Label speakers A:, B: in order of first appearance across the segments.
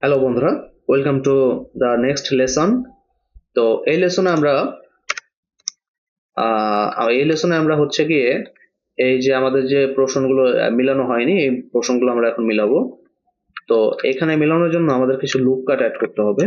A: Hello বন্ধুরা, welcome to the next lesson. তো এই লেসনে আমরা হচ্ছে গিয়ে এই যে আমাদের যে প্রশ্নগুলো মিলানো হয়নি, এই প্রশ্নগুলো আমরা এখন মিলাবো। তো এখানে মেলানোর জন্য আমাদের কিছু লুপ কাট অ্যাড করতে হবে।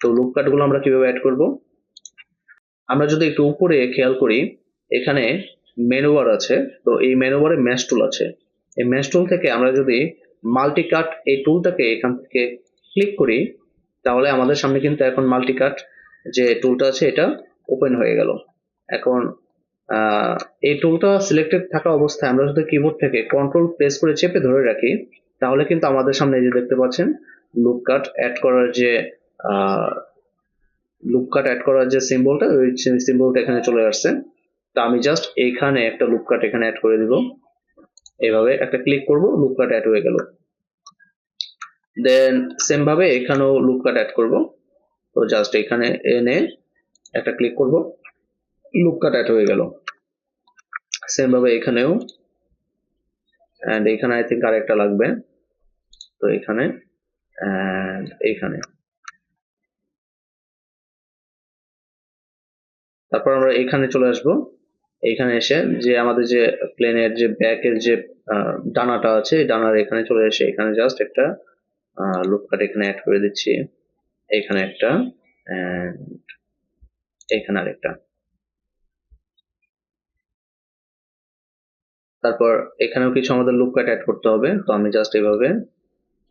A: তো লুপ কাটগুলো আমরা কিভাবে অ্যাড করব? আমরা যদি একটু উপরে খেয়াল করি, এখানে মেনু বার আছে। তো এই মেনু বারে ম্যাশ টুল আছে। এই ম্যাশ টুল থেকে আমরা যদি মাল্টি কাট এই টুলটাকে এখান থেকে ক্লিক করি, তাহলে আমাদের সামনে কিন্তু এখন মাল্টি কাট যে টুলটা আছে এটা ওপেন হয়ে গেল। এখন এই টুলটা সিলেক্টেড থাকা অবস্থায় আমরা যদি কিবোর্ড থেকে কন্ট্রোল প্রেস করে চেপে ধরে রাখি, তাহলে কিন্তু আমাদের সামনে এই যে দেখতে পাচ্ছেন লুপ কাট অ্যাড করার যে সিম্বলটা, ওই সিম্বলটা এখানে চলে আসছে। তো আমি জাস্ট এইখানে একটা লুপ কাট এখানে অ্যাড করে দিব। এইভাবে একটা ক্লিক করব, লুপ কাট অ্যাড হয়ে গেল। দেন সেম ভাবে এখানেও লুপ কাট অ্যাড করব। তো জাস্ট এখানে এনে একটা ক্লিক করব, লুপ কাট অ্যাড হয়ে গেল। সেম ভাবে এখানেও, এন্ড এখানে আই থিঙ্ক আরেকটা লাগবে। তো এখানে এন্ড এইখানে। তারপর আমরা এখানে চলে আসব। এইখানে এসে যে আমাদের যে প্লেনের যে ব্যাকের যে ডানাটা আছে, ডানার এখানে চলে এসে এখানে জাস্ট একটা লুপ কাট এখানে অ্যাড করে দিচ্ছি। এখানে একটা, এন্ড এখানে আরেকটা। তারপর এখানেও কিছু আমাদের লুপ কাট অ্যাড করতে হবে। তো আমি জাস্ট এইভাবে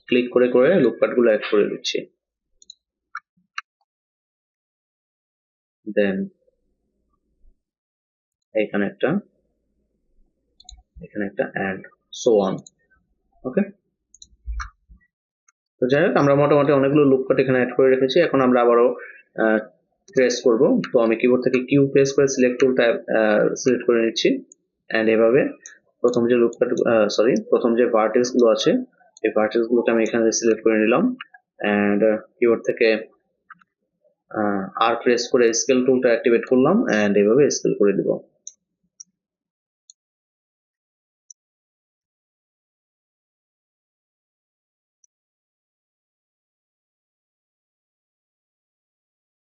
A: ক্লিক করে করে লুপ কাট গুলো অ্যাড করে দিচ্ছি। দেন এখানে একটা, এখানে একটা, এন্ড সো অন। ওকে, তো যাই হোক, আমরা মোটামুটি অনেকগুলো লুপ কাট এখানে অ্যাড করে রেখেছি। এখন আমরা আবারও প্রেস করব। তো আমি কিবোর্ড থেকে কিউ প্রেস করে সিলেক্ট টুলটা সিলেক্ট করে নিচ্ছি। এন্ড এভাবে প্রথম যে লুপ কাট প্রথম যে ভার্টেক্স গুলো আছে, এই ভার্টেক্স গুলোকে আমি এখানে সিলেক্ট করে নিলাম। এন্ড কিবোর্ড থেকে আর প্রেস করে স্কেল টুলটা অ্যাক্টিভেট করলাম, এন্ড এভাবে স্কেল করে দিব।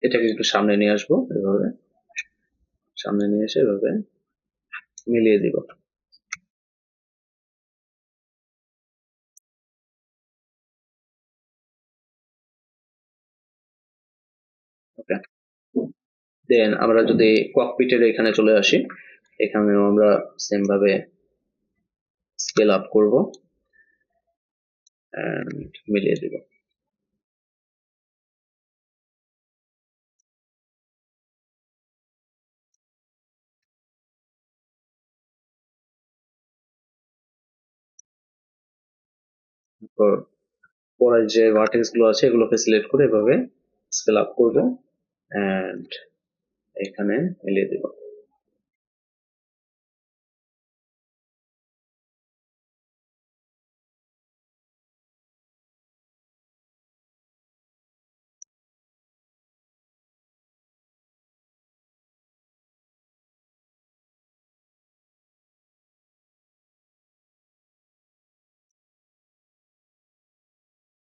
A: এটাকে একটু সামনে নিয়ে আসবো, এভাবে সামনে নিয়ে এসে এভাবে মিলিয়ে দিব। ওকে, দেন আমরা যদি ককপিটের এখানে চলে আসি, এখানেও আমরা সেম ভাবে স্কেল আপ করব এন্ড মিলিয়ে দিব। তারপর পরের যে ভার্টেক্স গুলো আছে এগুলোকে সিলেক্ট করে এভাবে স্কেল আপ করব এন্ড এখানে মিলিয়ে দিব।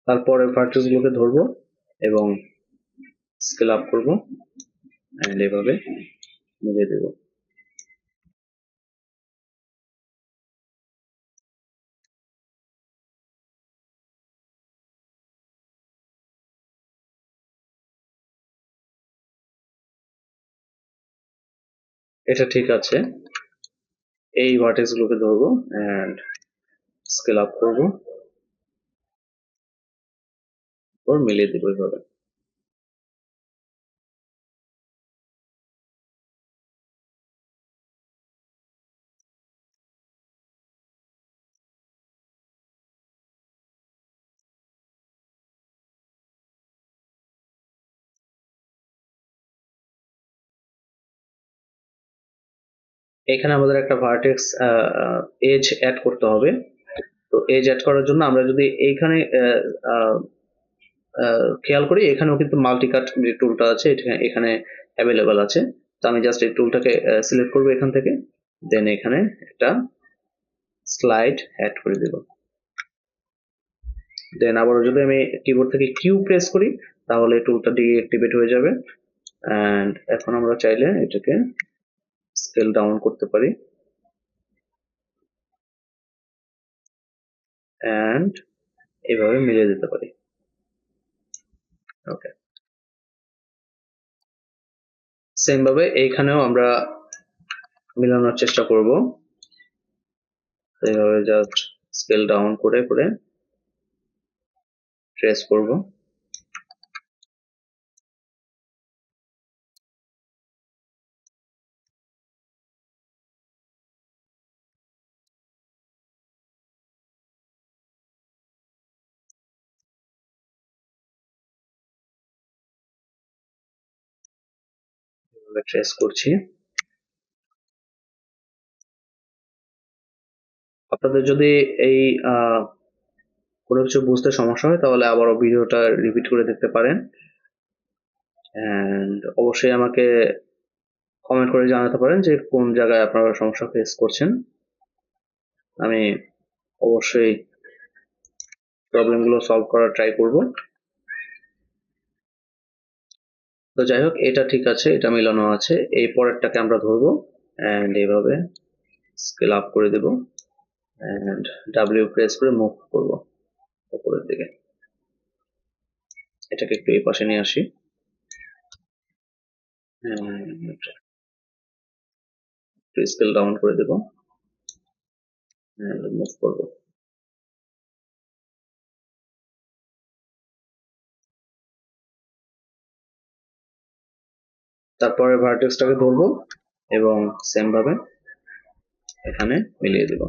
A: তারপরে ভার্টেক্স গুলোকে ধরবো এবং স্কেল আপ করব এন্ড এভাবে মিলিয়ে দেব। এটা ঠিক আছে। এই ভার্টেক্স গুলোকে ধরবো এন্ড স্কেল আপ করব, তারপর মিলিয়ে দেবো এইভাবে। এখানে আমাদের একটা ভার্টেক্স এজ অ্যাড করতে হবে। তো এজ অ্যাড করার জন্য আমরা যদি এইখানে খেয়াল করি, এখানেও কিন্তু মাল্টিকাট যে টুলটা আছে এখানে অ্যাভেলেবেল আছে। তো আমি জাস্ট এই টুলটাকে সিলেক্ট করবো এখান থেকে, দেন এখানে একটা স্লাইড অ্যাড করে দেব। দেন আবারও যদি আমি কিবোর্ড থেকে কিউ প্রেস করি তাহলে টুলটা ডিঅ্যাক্টিভেট হয়ে যাবে। অ্যান্ড এখন আমরা চাইলে এটাকে স্কেল ডাউন করতে পারি অ্যান্ড এভাবে মিলিয়ে দিতে পারি। ওকে, সেম ভাবে এইখানেও আমরা মিলানোর চেষ্টা করব। এইভাবে জাস্ট স্কেল ডাউন করে করে ট্রেস করব। এভাবে ট্রেস করছি। আপনাদের যদি এই কোনো কিছু বুঝতে সমস্যা হয় তাহলে আবারও ভিডিওটা রিপিট করে দেখতে পারেন। অ্যান্ড অবশ্যই আমাকে কমেন্ট করে জানাতে পারেন যে কোন জায়গায় আপনারা সমস্যা ফেস করছেন। আমি অবশ্যই প্রবলেমগুলো সলভ করার ট্রাই করব। তো যাই হোক, এটা ঠিক আছে, এটা মেলানো আছে। এই পরেরটাকে আমরা ধরবো অ্যান্ড এইভাবে স্কেল আপ করে দেব অ্যান্ড ডাব্লিউ প্রেস করে মুভ করব উপরের দিকে। এটাকে একটু এই পাশে নিয়ে আসি, একটু স্কেল ডাউন করে দেব অ্যান্ড মুভ করব। তারপরে ভার্টেক্সটাকে ধরবো এবং সেম ভাবে এখানে মিলিয়ে দেব।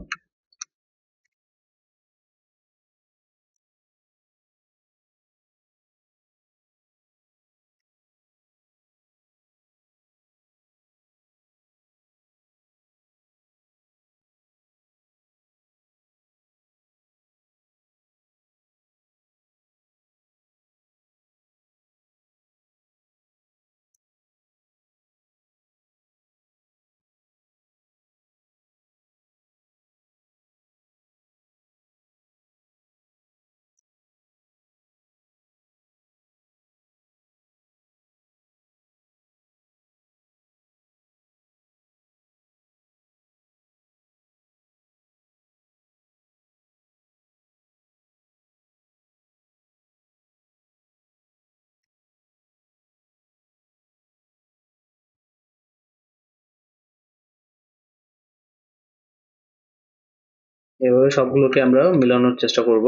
A: এভাবে সবগুলোকে আমরা মিলানোর চেষ্টা করব।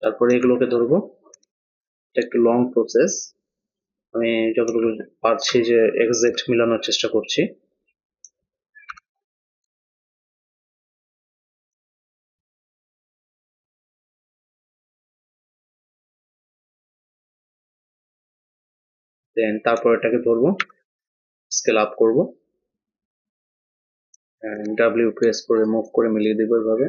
A: তারপরে এগুলোকে ধরবো। এটা একটু লং প্রসেস, আমি যতটুকু পারছি যে এক্সাক্ট মিলানোর চেষ্টা করছি। দেন তারপর এটাকে ধরবো, স্কেল আপ করব, ডাব্লিউ প্রেস করে মুভ করে মিলিয়ে দেবো এভাবে।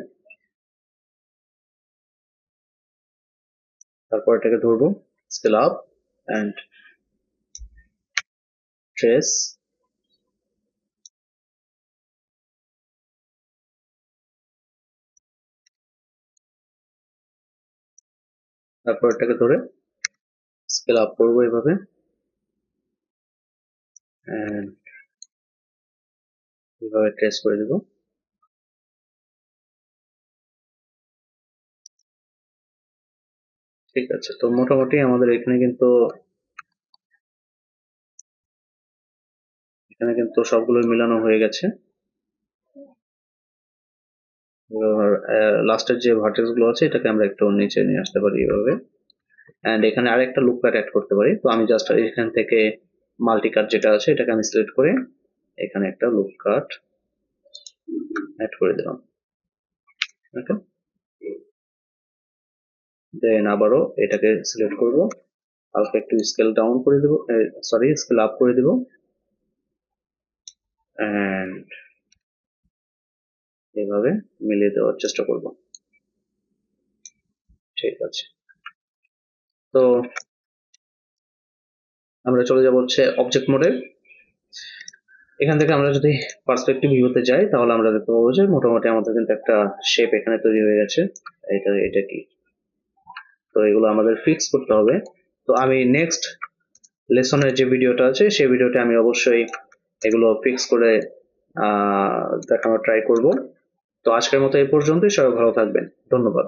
A: তারপর এটাকে ধরবো, স্কেল আপ অ্যান্ড ট্রেস। তারপর এটাকে ধরে স্কেল আপ করবো এভাবে অ্যান্ড এভাবে ট্রেস করে দেবো। ঠিক আছে, তো মোটামুটি আমাদের এখানে কিন্তু সবগুলো মিলানো হয়ে গেছে। লাস্টের যে ভার্টেক্স গুলো আছে এটাকে আমরা একটু নিচে নিয়ে আসতে পারি এভাবে। অ্যান্ড এখানে আরেকটা লুপ কাট অ্যাড করতে পারি। তো আমি জাস্ট এখান থেকে মাল্টি কাট যেটা আছে এটাকে আমি সিলেক্ট করে এখানে একটা লুপ কাট অ্যাড করে দিলাম। ওকে, দেন আবারও এটাকে সিলেক্ট করব, হালকা একটু স্কেল ডাউন করে দেবো, সরি স্কেল আপ করে দেবো অ্যান্ড এভাবে মিলিয়ে দেওয়ার চেষ্টা করব। ঠিক আছে, তো আমরা চলে যাব হচ্ছে অবজেক্ট মোডে। এখান থেকে আমরা যদি পার্সপেক্টিভ ভিউতে যাই তাহলে আমরা দেখতে পাবো যে মোটামুটি আমাদের কিন্তু একটা শেপ এখানে তৈরি হয়ে গেছে। এটা কি তো এগুলো আমাদের ফিক্স করতে হবে। তো আমি নেক্সট লেসনের যে ভিডিওটা আছে সেই ভিডিওতে আমি অবশ্যই এগুলো ফিক্স করে দেখানোর ট্রাই করব। তো আজকের মতো এই পর্যন্তই, সবাই ভালো থাকবেন, ধন্যবাদ।